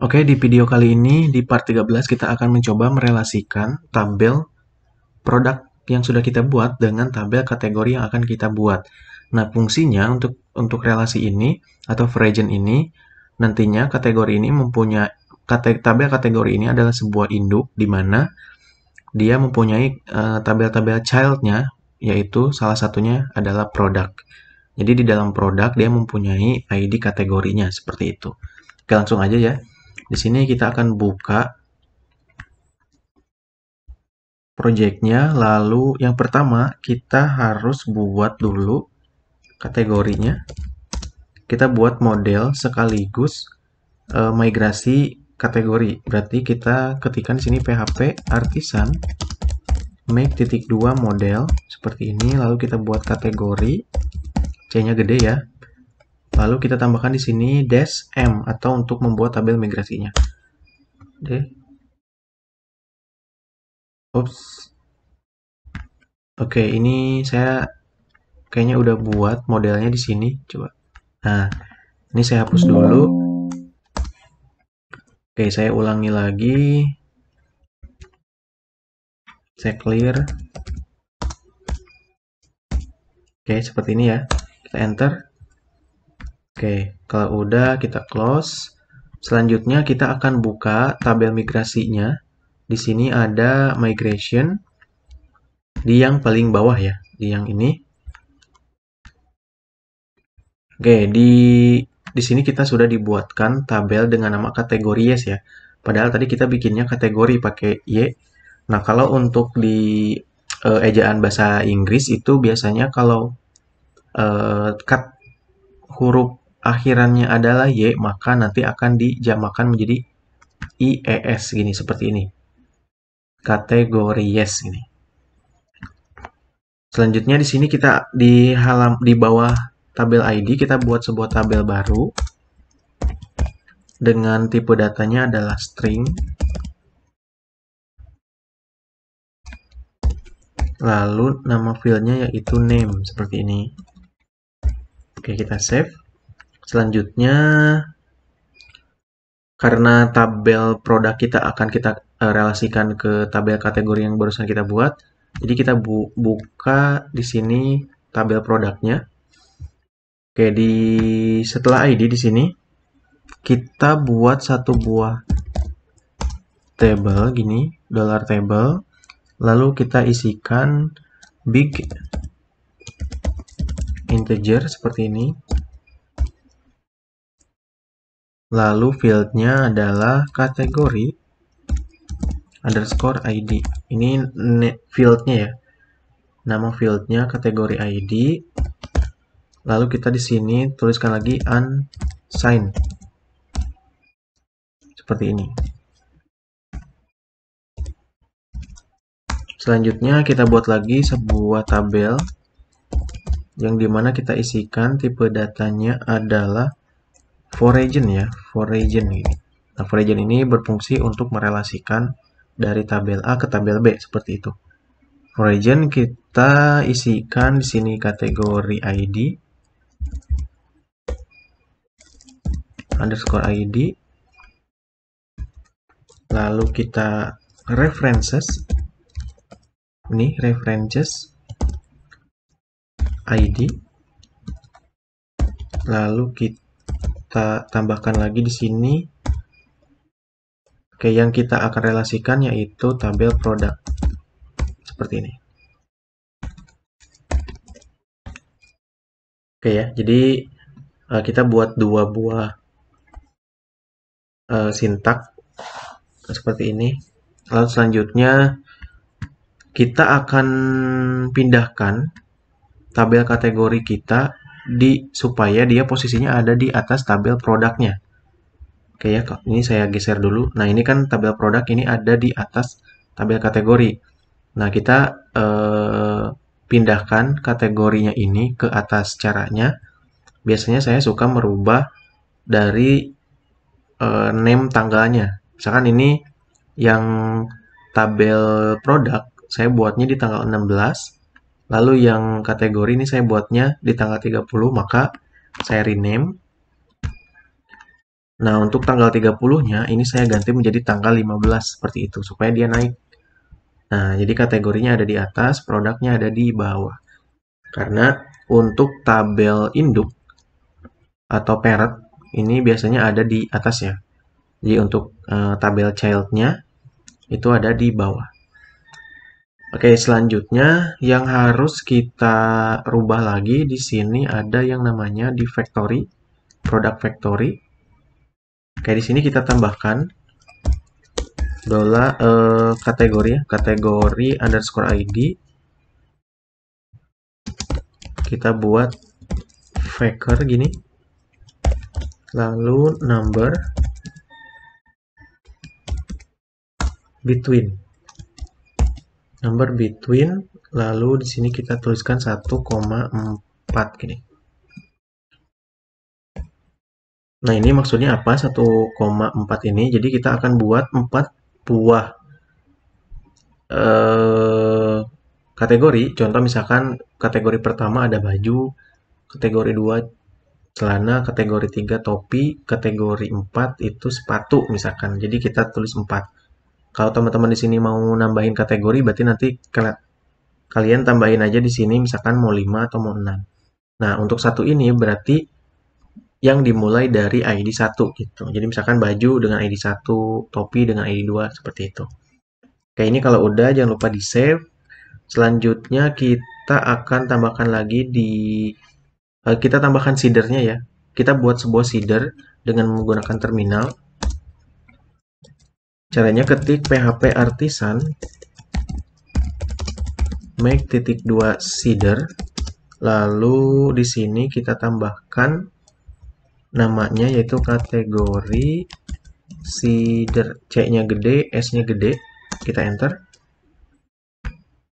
Oke, di video kali ini di part 13 kita akan mencoba merelasikan tabel produk yang sudah kita buat dengan tabel kategori yang akan kita buat. Nah, fungsinya untuk relasi ini atau region ini nantinya kategori ini mempunyai tabel kategori ini adalah sebuah induk di mana dia mempunyai tabel-tabel childnya, yaitu salah satunya adalah produk. Jadi di dalam produk dia mempunyai ID kategorinya seperti itu. Oke, langsung aja ya. Di sini kita akan buka projectnya, lalu yang pertama kita harus buat dulu kategorinya. Kita buat model sekaligus migrasi kategori. Berarti kita ketikkan di sini php artisan make.2 model seperti ini, lalu kita buat kategori, C-nya gede ya. Lalu kita tambahkan di sini dash m atau untuk membuat tabel migrasinya. Oke. Ups. Oke, ini saya kayaknya udah buat modelnya di sini. Coba. Nah, ini saya hapus dulu. Oke, saya ulangi lagi. Saya clear. Oke, seperti ini ya. Kita enter. Oke, kalau udah kita close. Selanjutnya kita akan buka tabel migrasinya. Di sini ada migration di yang paling bawah ya, di yang ini. Oke, di sini kita sudah dibuatkan tabel dengan nama kategori yes ya. Padahal tadi kita bikinnya kategori pakai Y. Nah, kalau untuk di ejaan bahasa Inggris itu biasanya kalau huruf akhirannya adalah Y, maka nanti akan dijamakan menjadi IES gini, seperti ini. Kategori yes ini. Selanjutnya di sini kita di bawah tabel ID kita buat sebuah tabel baru dengan tipe datanya adalah string. Lalu nama filenya yaitu name seperti ini. Oke, kita save. Selanjutnya karena tabel produk kita akan kita relasikan ke tabel kategori yang barusan kita buat, jadi kita buka di sini tabel produknya. Oke, setelah ID di sini kita buat satu buah table gini, dollar table, lalu kita isikan big integer seperti ini. Lalu fieldnya adalah kategori underscore ID. Ini fieldnya ya. Nama fieldnya kategori ID. Lalu kita di sini tuliskan lagi unsigned. Seperti ini. Selanjutnya kita buat lagi sebuah tabel yang dimana kita isikan tipe datanya adalah for region ya, for region ini. Nah, for region ini berfungsi untuk merelasikan dari tabel A ke tabel B seperti itu. For region kita isikan di sini kategori ID underscore ID, lalu kita references, ini references ID, lalu kita tambahkan lagi di sini. Oke, yang kita akan relasikan yaitu tabel produk seperti ini. Oke ya, jadi kita buat dua buah sintak seperti ini. Lalu selanjutnya kita akan pindahkan tabel kategori kita supaya dia posisinya ada di atas tabel produknya. Oke ya, ini saya geser dulu. Nah, ini kan tabel produk ini ada di atas tabel kategori. Nah, kita pindahkan kategorinya ini ke atas. Caranya, biasanya saya suka merubah dari name tanggalnya. Misalkan ini yang tabel produk, saya buatnya di tanggal 16. Lalu yang kategori ini saya buatnya di tanggal 30, maka saya rename. Nah, untuk tanggal 30-nya ini saya ganti menjadi tanggal 15 seperti itu supaya dia naik. Nah, jadi kategorinya ada di atas, produknya ada di bawah. Karena untuk tabel induk atau parent ini biasanya ada di atas ya. Jadi untuk tabel child-nya itu ada di bawah. Oke, selanjutnya yang harus kita rubah lagi di sini ada yang namanya di factory, product factory. Oke, di sini kita tambahkan kategori ya, kategori underscore ID. Kita buat factor gini. Lalu number between. Number between, lalu di sini kita tuliskan 1,4 gini. Nah, ini maksudnya apa 1,4 ini? Jadi kita akan buat 4 buah kategori. Contoh misalkan kategori pertama ada baju, kategori 2 celana, kategori 3 topi, kategori 4 itu sepatu misalkan. Jadi kita tulis 4. Kalau teman-teman di sini mau nambahin kategori, berarti nanti kalian tambahin aja di sini misalkan mau 5 atau mau 6. Nah, untuk satu ini berarti yang dimulai dari ID 1 gitu. Jadi misalkan baju dengan ID 1, topi dengan ID 2 seperti itu. Oke, ini kalau udah jangan lupa di save. Selanjutnya kita akan tambahkan lagi kita tambahkan seedernya ya. Kita buat sebuah seeder dengan menggunakan terminal. Caranya ketik php artisan make .2 seeder. Lalu di sini kita tambahkan namanya yaitu kategori seeder. C-nya gede, S-nya gede. Kita enter.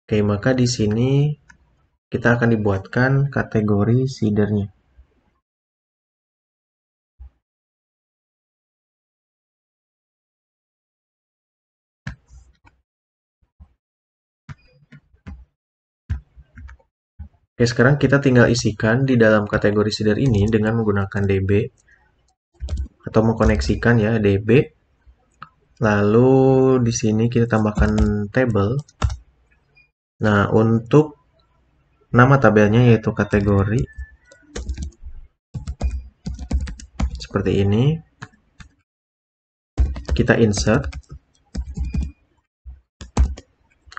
Oke, maka di sini kita akan dibuatkan kategori seedernya. Oke, sekarang kita tinggal isikan di dalam kategori seeder ini dengan menggunakan DB atau mengkoneksikan ya DB. Lalu di sini kita tambahkan table. Nah, untuk nama tabelnya yaitu kategori seperti ini. Kita insert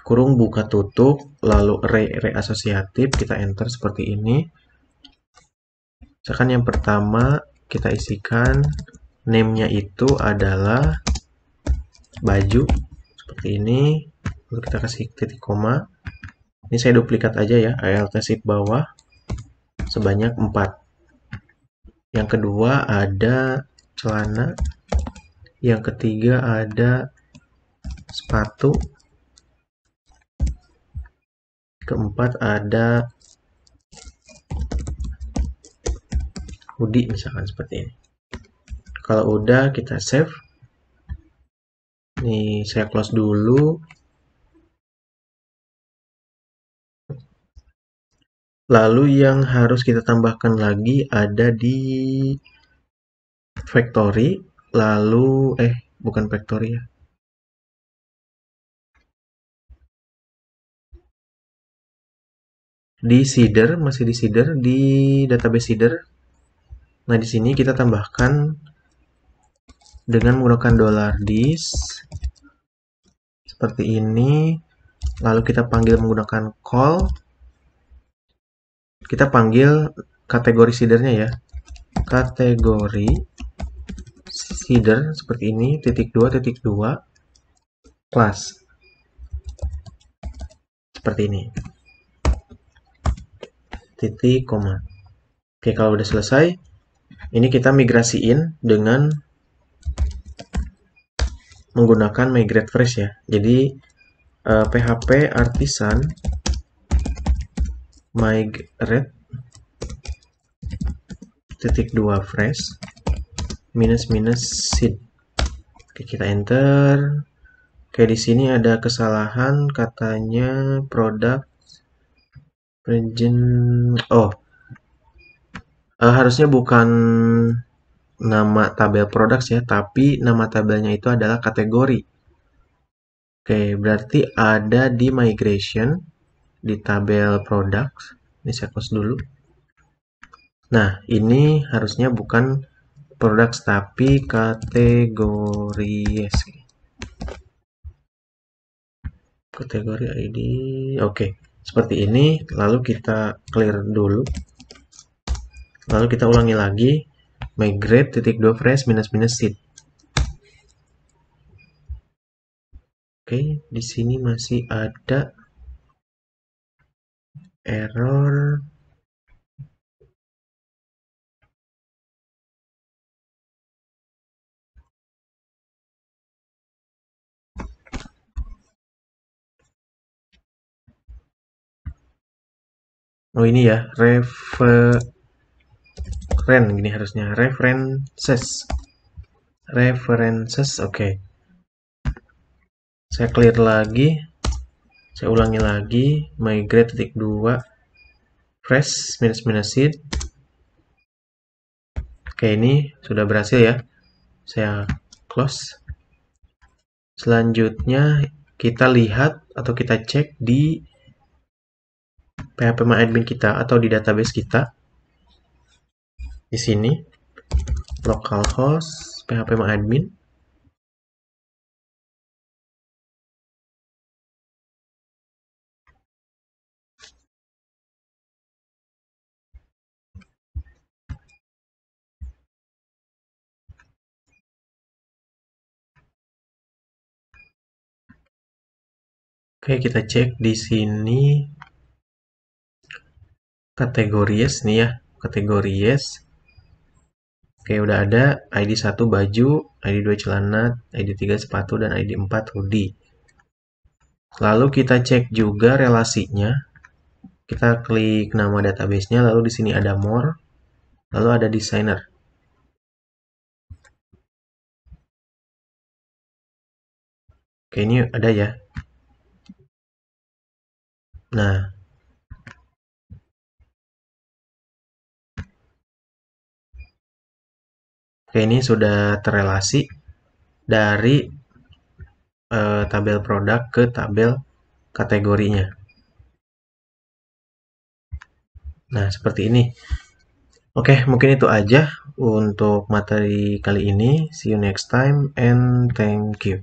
kurung buka tutup lalu array asosiatif, kita enter seperti ini. Misalkan yang pertama kita isikan name-nya itu adalah baju seperti ini, lalu kita kasih titik koma. Ini saya duplikat aja ya, alt shift bawah sebanyak 4. Yang kedua ada celana, yang ketiga ada sepatu, keempat ada hoodie misalkan seperti ini. Kalau udah kita save. Nih saya close dulu. Lalu yang harus kita tambahkan lagi ada di factory. Lalu bukan factory ya. Di seeder, masih di seeder, di database seeder. Nah, di sini kita tambahkan dengan menggunakan $dis seperti ini. Lalu kita panggil menggunakan call. Kita panggil kategori seedernya ya. Kategori seeder seperti ini, .2 class. Seperti ini. Titik koma. Oke, kalau udah selesai, ini kita migrasiin dengan menggunakan migrate fresh ya. Jadi php artisan migrate .2 fresh -seed. Oke, kita enter. Oke, di sini ada kesalahan katanya produk region. Harusnya bukan nama tabel products ya, tapi nama tabelnya itu adalah kategori. Oke, berarti ada di migration, di tabel products. Ini saya close dulu. Nah, ini harusnya bukan products, tapi kategories. Kategori ID, oke. Seperti ini, lalu kita clear dulu. Lalu kita ulangi lagi, migrate titik 2 fresh minus minus seed. Oke, di sini masih ada error. Oh ini ya, gini harusnya references. Oke. Saya clear lagi, saya ulangi lagi, migrate titik 2 fresh minus minus seed. Oke, ini sudah berhasil ya. Saya close. Selanjutnya kita lihat atau kita cek di phpMyAdmin kita atau di database kita. Di sini localhost phpMyAdmin. Oke, kita cek di sini kategories nih ya, kategories. Oke, udah ada ID 1 baju, ID 2 celana, ID 3 sepatu, dan ID 4 hoodie. Lalu kita cek juga relasinya. Kita klik nama database-nya, lalu di sini ada more, lalu ada designer. Oke, ini ada ya. Nah, oke, ini sudah terrelasi dari tabel produk ke tabel kategorinya. Nah, seperti ini. Oke, mungkin itu aja untuk materi kali ini. See you next time and thank you.